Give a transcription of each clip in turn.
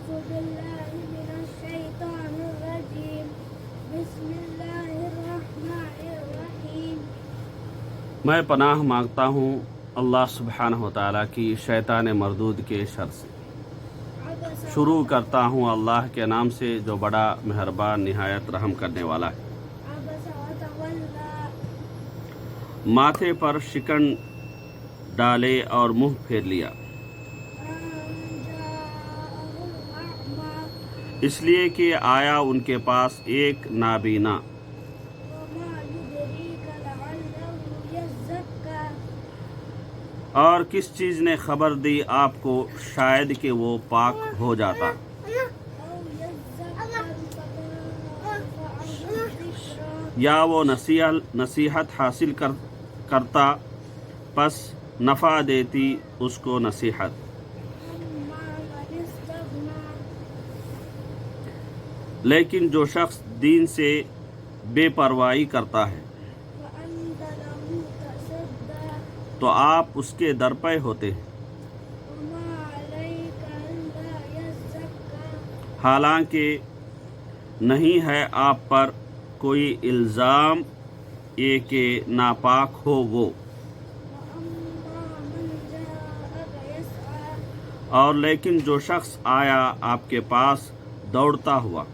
أعوذ بالله من الشيطان الرجيم بسم الله الرحمن الرحيم میں پناہ مانگتا ہوں اللہ سبحانہ و تعالیٰ کی شیطان مردود کے شر سے۔ عبس شروع کرتا ہوں اللہ کے نام سے جو بڑا مہربان نہایت رحم کرنے والا ہے۔ عبس وتولى ماتھے پر شکن ڈالے اور منہ پھیر لیا، أن جاءه الأعمى اس لیے کہ آیا ان کے پاس ایک نابینا، وما يدريك لعله يزكى اور کس چیز نے خبر دی آپ کو شاید کہ وہ پاک ہو جاتا، أو يذكر فتنفعه الذكرى یا وہ نصیحت حاصل کرتا پس نفع دیتی اس کو نصیحت۔ أما من استغنى لیکن جو شخص دین سے بے پرواہی کرتا ہے فأنت له تصدى تو آپ اس کے درپے ہوتے ہیں، وما عليك ألا يزكى حالانکہ نہیں ہے آپ پر کوئی الزام یہ کہ ناپاک ہو وہ، وأما من جاءك يسعى اور لیکن جو شخص آیا آپ کے پاس دوڑتا ہوا،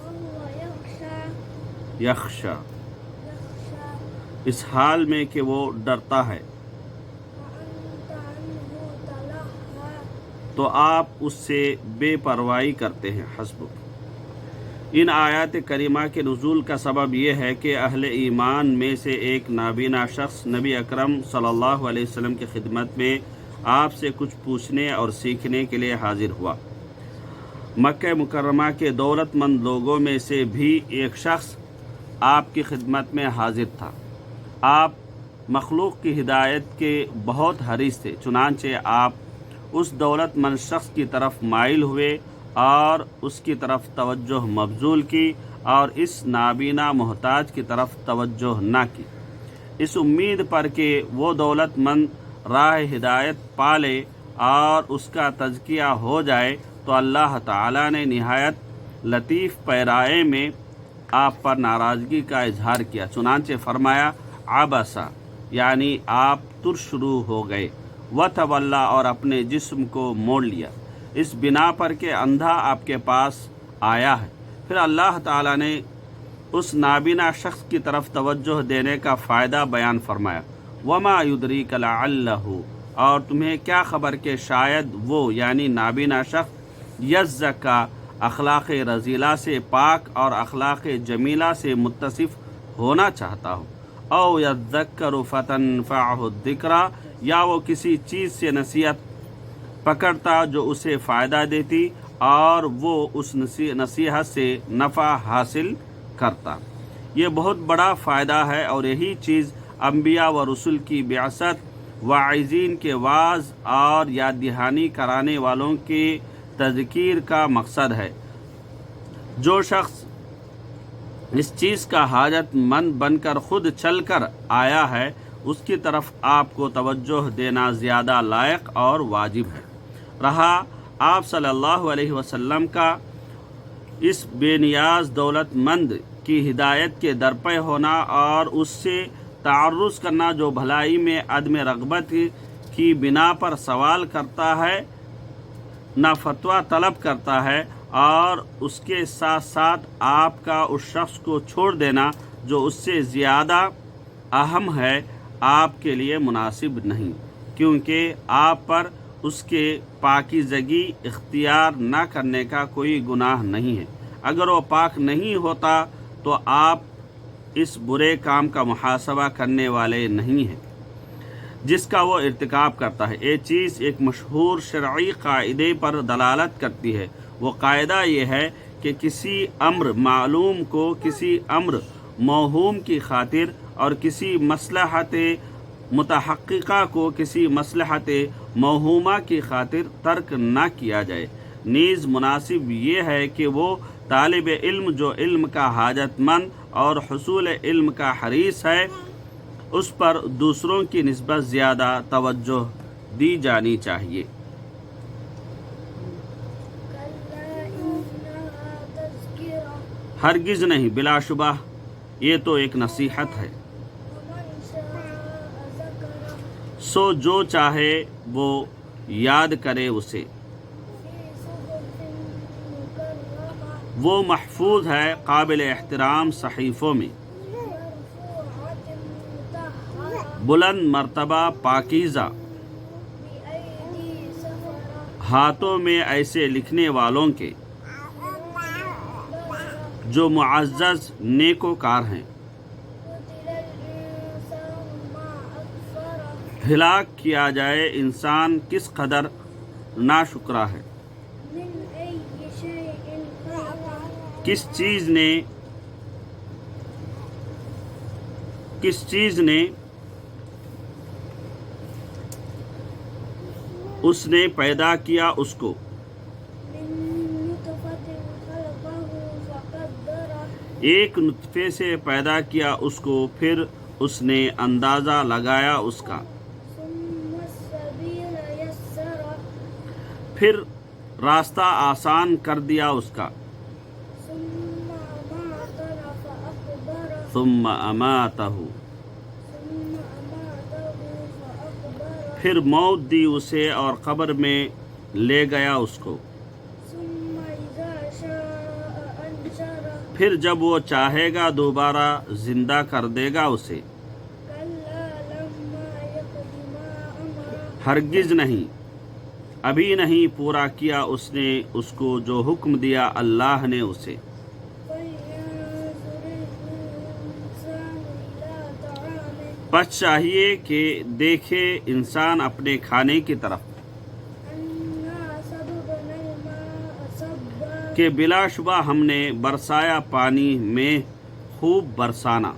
وهو يخشى یخشا، اس حال میں کہ وہ ڈرتا ہے، وأنت عنه تلهى تو آپ اس سے بے پرواہی کرتے ہیں۔ حسبک۔ ان آیات کریمہ کے نزول کا سبب یہ ہے کہ اہل ایمان میں سے ایک نابینا شخص نبی اکرم صلی اللہ علیہ وسلم کی خدمت میں آپ سے کچھ پوچھنے اور سیکھنے کے لیے حاضر ہوا۔ مکہ مکرمہ کے دولت مند لوگوں میں سے بھی ایک شخص آپ کی خدمت میں حاضر تھا۔ آپ مخلوق کی ہدایت کے بہت حریص تھے، چنانچہ آپ اس دولت مند شخص کی طرف مائل ہوئے اور اس کی طرف توجہ مبذول کی اور اس نابینا محتاج کی طرف توجہ نہ کی، اس امید پر کہ وہ دولت مند راہ ہدایت پالے اور اس کا تزکیہ ہو جائے، تو اللہ تعالیٰ نے نہایت لطیف پیرائے میں آپ پر ناراضگی کا اظہار کیا، چنانچہ فرمایا عبسا، یعنی آپ ترشرو ہو گئے، وتولی، اور اپنے جسم کو موڑ لیا، اس بنا پر کہ اندھا آپ کے پاس آیا ہے۔ پھر اللہ تعالیٰ نے اس نابینا شخص کی طرف توجہ دینے کا فائدہ بیان فرمایا، وما یدریک لعلہ، اور تمہیں کیا خبر کہ شاید وہ یعنی نابینا شخص یزکا، اخلاق رذیلہ سے پاک اور اخلاق جمیلہ سے متصف ہونا چاہتا ہو، او یذکر فتنفعہ الذکریٰ، یا وہ کسی چیز سے نصیحت پکڑتا جو اسے فائدہ دیتی اور وہ اس نصیحت سے نفع حاصل کرتا۔ یہ بہت بڑا فائدہ ہے، اور یہی چیز انبیاء و رسول کی بعثت، واعظین کے وعظ اور یاد دہانی کرانے والوں کے تذکیر کا مقصد ہے۔ جو شخص اس چیز کا حاجت مند بن کر خود چل کر آیا ہے، اس کی طرف آپ کو توجہ دینا زیادہ لائق اور واجب ہے۔ رہا آپ صلی اللہ علیہ وسلم کا اس بے نیاز دولت مند کی ہدایت کے درپے ہونا اور اس سے تعرض کرنا جو بھلائی میں عدم رغبت کی بنا پر سوال کرتا ہے، نہ فتویٰ طلب کرتا ہے، اور اس کے ساتھ ساتھ آپ کا اس شخص کو چھوڑ دینا جو اس سے زیادہ اہم ہے، آپ کے لیے مناسب نہیں، کیونکہ آپ پر اس کے پاکیزگی اختیار نہ کرنے کا کوئی گناہ نہیں ہے۔ اگر وہ پاک نہیں ہوتا تو آپ اس برے کام کا محاسبہ کرنے والے نہیں ہیں جس کا وہ ارتکاب کرتا ہے۔ یہ چیز ایک مشہور شرعی قاعدے پر دلالت کرتی ہے۔ وہ قاعدہ یہ ہے کہ کسی امر معلوم کو کسی امر موہوم کی خاطر اور کسی مصلحت متحققہ کو کسی مصلحت موہومہ کی خاطر ترک نہ کیا جائے۔ نیز مناسب یہ ہے کہ وہ طالب علم جو علم کا حاجت مند اور حصول علم کا حریص ہے، اس پر دوسروں کی نسبت زیادہ توجہ دی جانی چاہیے۔ हरगिज़ नहीं, बिला शुबा ये तो एक नसीहत है। ومن شاء ذكره सो जो चाहे वो याद करे उसे, في صحف مكرمة वो महफूज है काबिल एहतराम सहीफ़ों में, مرفوعة مطهرة बुलंद मर्तबा पाकीज़ा, بأيدي سفرة हाथों में ऐसे लिखने वालों के بررة जो मुअज़्ज़ज़ नेकोकार हैं। قتل الإنسان ما أكفره हिलाक किया जाए इंसान किस कदर नाशुक्रा है। من أي شيء خلقه किस चीज़ ने उसने पैदा किया उसको, من نطفة خلقه فقدره एक नुत्फे से पैदा किया उसको, फिर उसने अंदाज़ा लगाया उसका, ثم السبيل يسره फिर रास्ता आसान कर दिया उसका। ثم أماته فأقبره सुम्मा अमातहु, फिर मौत दी उसे और कब्र में ले गया उसको। ثم إذا شاء أنشره फिर जब वो चाहेगा दोबारा जिंदा कर देगा उसे। كلا لما يقض ما أمره हरगिज नहीं, अभी नहीं पूरा किया उसने उसको जो हुक्म दिया अल्लाह ने उसे। فلينظر الإنسان إلى طعامه बस चाहिए कि देखे इंसान अपने खाने की तरफ أنا صببنا الماء صبا कि बिलाशुबा हमने बरसाया पानी में खूब बरसाना,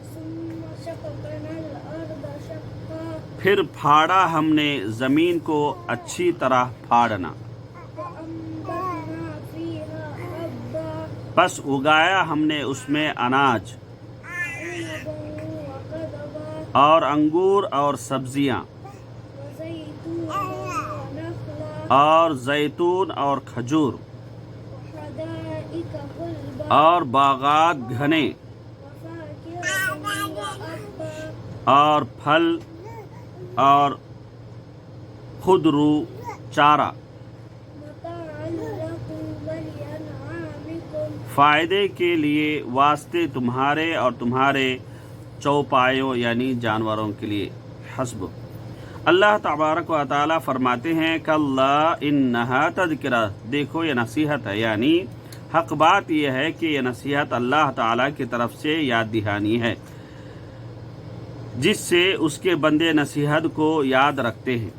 ثم شققنا الأرض شقا फिर फाड़ा हमने ज़मीन को अच्छी तरह फाड़ना, وأنبتنا فيها حبا बस उगाया हमने उसमें अनाज عنبا وقضبا और अंगूर और सब्जियां وزيتونا ونخلا और जैतून और खजूर وحدائق غلبا और बागात घने وفاكهة وأبا और फल और खुदरू चारा, متاعا لكم ولأنعامكم फ़ायदे के लिए वास्ते तुम्हारे और तुम्हारे चौपायों यानी जानवरों के लिए। हस्ब। अल्लाह तबारक व तआला फरमाते हैं कल्ला इन्नहा तज़किरा, देखो ये नसीहत है, यानी हक बात यह है कि यह नसीहत अल्लाह ताला की तरफ से याद दहानी है, जिससे उसके बंदे नसीहत को याद रखते हैं।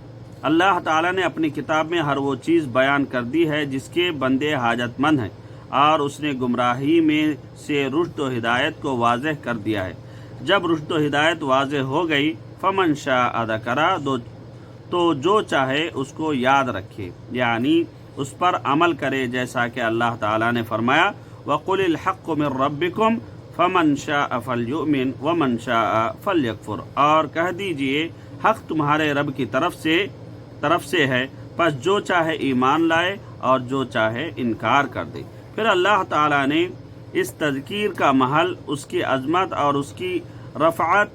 अल्लाह ताला ने अपनी किताब में हर वो चीज़ बयान कर दी है जिसके बंदे हाजतमंद हैं, और उसने गुमराही में से रुश्द व हिदायत को वाज़ेह कर दिया है। जब रुश्द व हिदायत वाज़ेह हो गई फमन शाअ ज़करा, तो जो चाहे उसको याद रखे, यानी उस पर अमल करे, जैसा कि अल्लाह ताला ने फरमाया वक़ुलिल हक़्क़ु मिन रब्बिकुम फमन शाअ फलयुमिन वमन शाअ फलयकफुर, और कह दीजिए हक़ तुम्हारे रब की तरफ से है, बस जो चाहे ईमान लाए और जो चाहे इनकार कर दे। फिर अल्लाह ताला ने इस तज़कीर का महल उसकी अज़मत और उसकी रफ़ात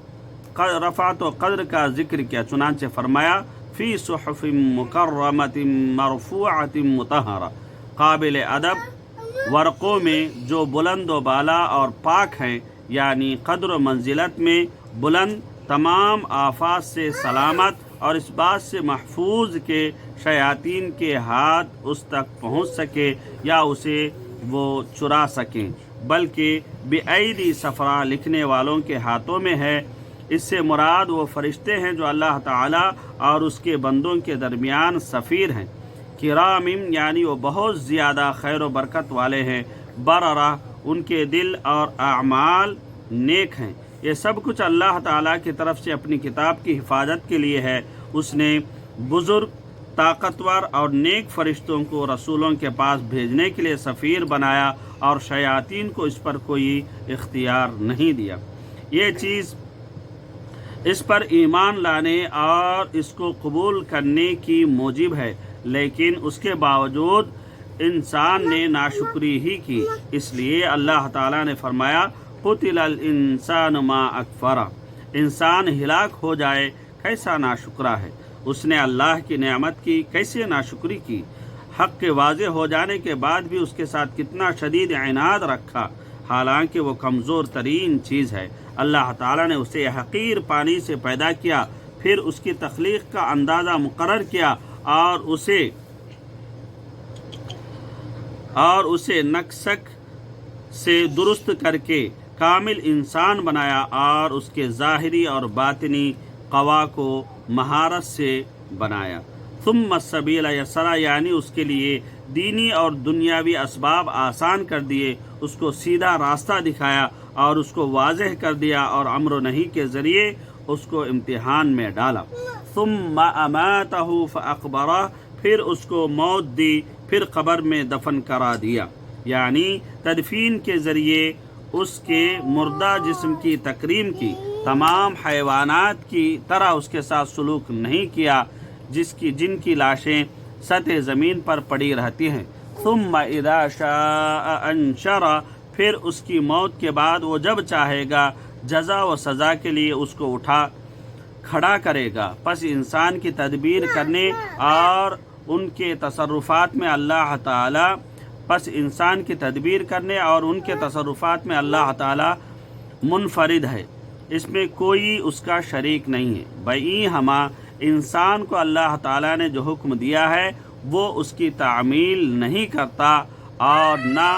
व क़द्र का ज़िक्र किया, चुनांचे फरमाया फ़ी सुहफ़िन मुकर्रमतिन मरफ़ूअतिन मुतहहरा, काबिल अदब वर्क़ों में जो बुलंद व बाला और पाक हैं, यानी क़द्र व मंजिलत में बुलंद, तमाम आफात से सलामत और इस बात से महफूज के शयातीन के हाथ उस तक पहुँच सके या उसे वो चुरा सकें, बल्कि बेअयदी सफ़रा लिखने वालों के हाथों में है। इससे मुराद वो फरिश्ते हैं जो अल्लाह ताला और उसके बंदों के दरमियान सफ़ीर हैं। किरामिम यानी वो बहुत ज़्यादा खैर व बरकत वाले हैं, बररा उनके दिल और अमाल नेक हैं। ये सब कुछ अल्लाह ताला की तरफ से अपनी किताब की हिफाजत के लिए है। उसने बुज़ुर्ग, ताकतवर और नेक फरिश्तों को रसूलों के पास भेजने के लिए सफ़ीर बनाया और शयातीन को इस पर कोई इख्तियार नहीं दिया। ये चीज़ इस पर ईमान लाने और इसको कबूल करने की मूजिब है, लेकिन उसके बावजूद इंसान ने नाशुक्री ही की, इसलिए अल्लाह ताला ने फरमाया कुतिलल इंसान मा अकफरा, इंसान हिलाक हो जाए कैसा नाशुक्रा है, उसने अल्लाह की नेमत की कैसे नाशुक्री की, हक़ के वाज़े हो जाने के बाद भी उसके साथ कितना शदीद इनाद रखा, हालांकि वो कमज़ोर तरीन चीज़ है। अल्लाह ताला ने उसे हक़ीर पानी से पैदा किया, फिर उसकी तख्लीक़ का अंदाज़ा मुकर्रर किया और उसे नक्सक से दुरुस्त करके कामिल इंसान बनाया और उसके ज़ाहिरी और बातिनी क़वा को महारत से बनाया। थुम्मा सबीला यसरा, यानी उसके लिए दीनी और दुनियावी असबाब आसान कर दिए, उसको सीधा रास्ता दिखाया और उसको वाज़ेह कर दिया और अम्र नहीं के ज़रिए उसको इम्तिहान में डाला। थुम्मा अमातहु फ़अक़बरह, फिर उसको मौत दी, फिर कब्र में दफन करा दिया, यानी तदफीन के ज़रिए उसके मुर्दा जिस्म की तकरीम की। तमाम हैवानात की तरह उसके साथ सलूक नहीं किया जिनकी लाशें सतह ज़मीन पर पड़ी रहती हैं। सुम्मा इज़ा शाअ अंशरा, फिर उसकी मौत के बाद वो जब चाहेगा जज़ा व सज़ा के लिए उसको उठा खड़ा करेगा। बस इंसान की तदबीर करने और उनके तसर्रुफ़ात में अल्लाह ताला ताला मुनफरिद है, इसमें कोई उसका शरीक नहीं है। बई हमा इंसान को अल्लाह ताला ने जो हुक्म दिया है वो उसकी तामील नहीं करता और ना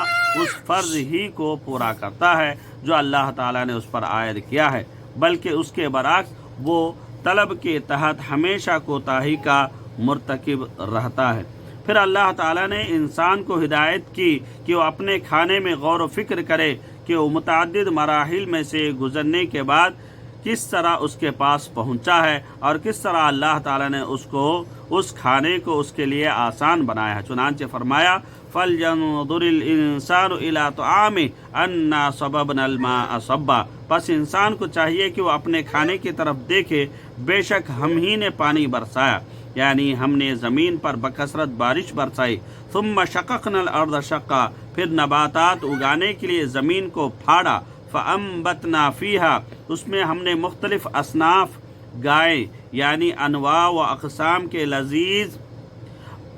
उस फ़र्ज़ ही को पूरा करता है जो अल्लाह ताला ने उस पर आयद किया है, बल्कि उसके बरअक्स वो तलब के तहत हमेशा कोताही का मुर्तकिब रहता है। फिर अल्लाह ताला ने इंसान को हिदायत की कि वो अपने खाने में गौर व फिक्र करे कि वो मुतअद्दिद मराहिल में से गुज़रने के बाद किस तरह उसके पास पहुंचा है और किस तरह अल्लाह ताला ने उसको उस खाने को उसके लिए आसान बनाया है। चुनांचे फरमाया फलयंजुरिल इंसानु इला तुआमि अन्ना सबबनल माअ सब्बा, बस इंसान को चाहिए कि वो अपने खाने की तरफ देखे, बेशक हम ही ने पानी बरसाया, यानी हमने ज़मीन पर बकसरत बारिश बरसाई। थुम्मा शक़क़नल अर्द शक़्क़ा, फिर नबातात उगाने के लिए ज़मीन को फाड़ा। फ़अंबतना फ़ीहा, उसमें हमने मुख्तलिफ़ असनाफ़ गाय यानी अनवा व अक़साम के लजीज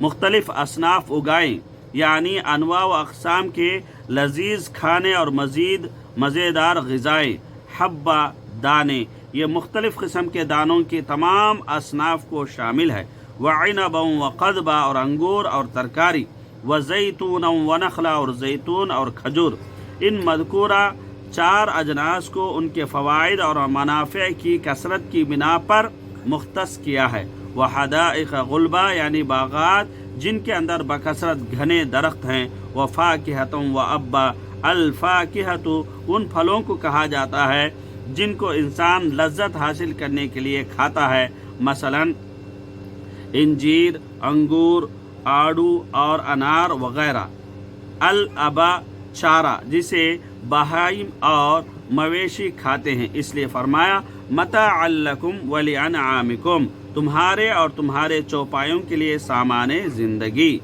मुख्तलिफ़ असनाफ़ उगाएँ, यानी अनवा व अक़साम के लजीज खाने और मज़ीद मज़ेदार ग़िज़ाएँ। हब्बा, दाने, ये मुख्तलिफ़ किस्म के दानों की तमाम असनाफ़ को शामिल है। वइनबन व क़दबा, और अंगूर और तरकारी। व ज़ैतून व नखला, और जैतून और खजूर। इन मज़कूरा 4 अजनास को उनके फ़वाइद और मनाफ़े की कसरत की बिना पर मुख्तस किया है। व हदाइक़ गुल्बा, यानी बागात जिनके अंदर बकसरत घने दरख्त हैं। व फ़ाकिहतुन व अब्बा, अल-फ़ाकिहतु उन फलों को कहा जाता है जिनको इंसान लज्जत हासिल करने के लिए खाता है, मसलन इंजीर, अंगूर, आड़ू और अनार वगैरह। अल-अबा, चारा, जिसे बहाइम और मवेशी खाते हैं, इसलिए फरमाया मताअल लकुम व लिअनआमिकुम, तुम्हारे और तुम्हारे चौपायों के लिए सामाने ज़िंदगी,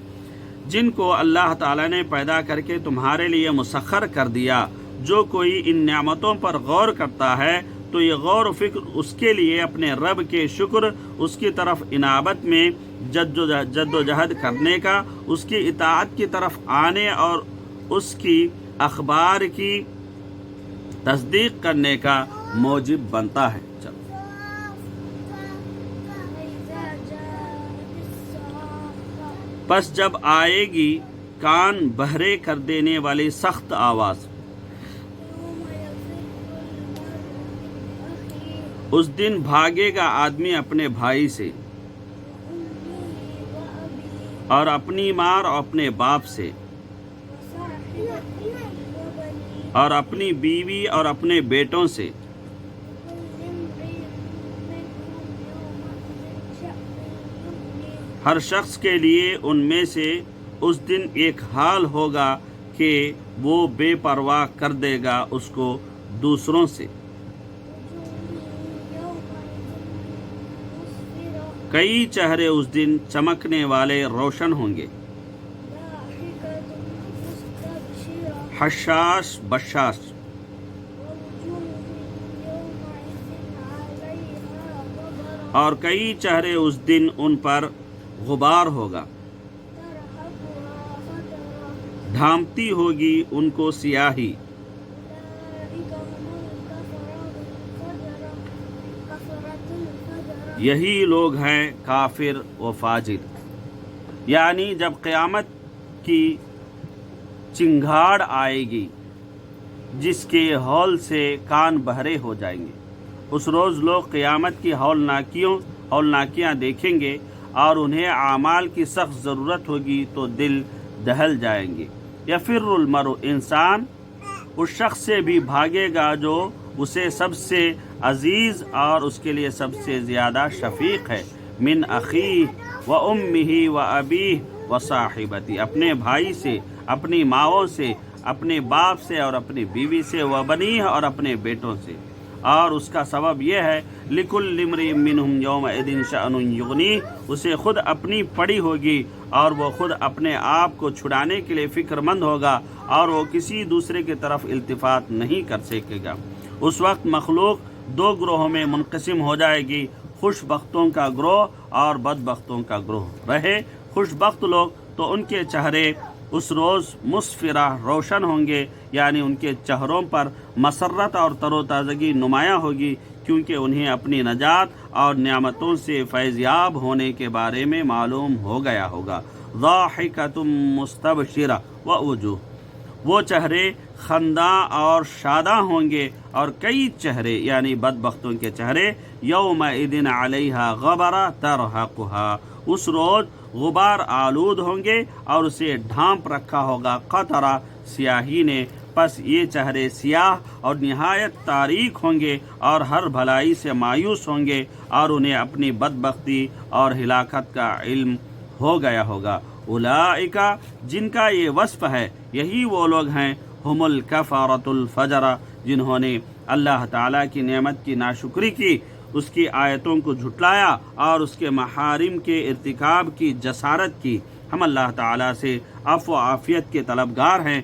जिनको अल्लाह ताला ने पैदा करके तुम्हारे लिए मुसख्खर कर दिया। जो कोई इन नेमतों पर गौर करता है तो ये गौर व फिक्र उसके लिए अपने रब के शुक्र, उसकी तरफ इनाबत में जद्दोजहद करने का, उसकी इताअत की तरफ आने और उसकी अखबार की तस्दीक करने का मौजिब बनता है। बस जब आएगी कान बहरे कर देने वाली सख्त आवाज़, उस दिन भागेगा आदमी अपने भाई से और अपनी माँ और अपने बाप से और अपनी बीवी और अपने बेटों से। हर शख्स के लिए उनमें से उस दिन एक हाल होगा कि वो बेपरवाह कर देगा उसको दूसरों से। कई चेहरे उस दिन चमकने वाले रोशन होंगे। حشاش بشاش. ووجوه يومئذ عليها غبرة اور کئی چہرے اس دن ان پر غبار ہوگا. ترهقها قترة ڈھانپتی ہوگی ان کو سیاہی. أولئك هم كفرة الفجرة یہی لوگ ہیں کافر و فاجر. یعنی جب قیامت کی چنگھاڑ آئے گی جس کے ہول سے کان بہرے ہو جائیں گے، اس روز لوگ قیامت کی ہولناکیاں دیکھیں گے اور انہیں اعمال کی سخت ضرورت ہوگی تو دل دہل جائیں گے. یفر المرء، انسان اس شخص سے بھی بھاگے گا جو اسے سب سے عزیز اور اس کے لیے سب سے زیادہ شفیق ہے. من اخیہ و امہ و ابیہ و صاحبتی، اپنے بھائی سے، اپنی ماؤں سے، اپنے باپ سے اور اپنی بیوی سے، و بنیہ اور اپنے بیٹوں سے. اور اس کا سبب یہ ہے لِكُلِّ امْرِئٍ مِّنْهُمْ يَوْمَئِذٍ شَأْنٌ يُغْنِيهِ، اسے خود اپنی پڑی ہوگی اور وہ خود اپنے آپ کو چھڑانے کے لیے فکر مند ہوگا اور وہ کسی دوسرے کی طرف التفات نہیں کر سکے گا. اس وقت مخلوق دو گروہوں میں منقسم ہو جائے گی، خوش بختوں کا گروہ اور بدبختوں کا گروہ. رہے خوش بخت لوگ تو ان کے چہرے اس روز مسفرہ روشن ہوں گے، یعنی ان کے چہروں پر مسرت اور تر و تازگی نمایاں ہوگی، کیونکہ انہیں اپنی نجات اور نعمتوں سے فیضیاب ہونے کے بارے میں معلوم ہو گیا ہوگا. ضاحکۃ مستبشرہ ووجوہ، وہ چہرے خنداں اور شاداں ہوں گے، اور کئی چہرے یعنی بدبختوں کے چہرے یومئذ علیہا غبرہ ترہقہا، اس روز غبار آلود ہوں گے اور اسے ڈھانپ رکھا ہوگا قطرہ، سیاہی نے. پس یہ چہرے سیاہ اور نہایت تاریک ہوں گے اور ہر بھلائی سے مایوس ہوں گے، اور انہیں اپنی بدبختی اور ہلاکت کا علم ہو گیا ہوگا. اولئک، جن کا یہ وصف ہے، یہی وہ لوگ ہیں ہم الکفرۃ الفجرہ، جنہوں نے اللہ تعالیٰ کی نعمت کی ناشکری کی، اس کی آیتوں کو جھٹلایا اور اس کے محارم کے ارتکاب کی جسارت کی. ہم اللہ تعالیٰ سے عفو و عافیت کے طلبگار ہیں،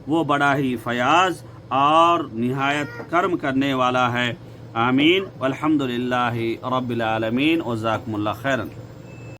وہ بڑا ہی فیاض اور نہایت کرم کرنے والا ہے. آمین والحمد للہ رب العالمین. وجزاکم اللہ خیرا.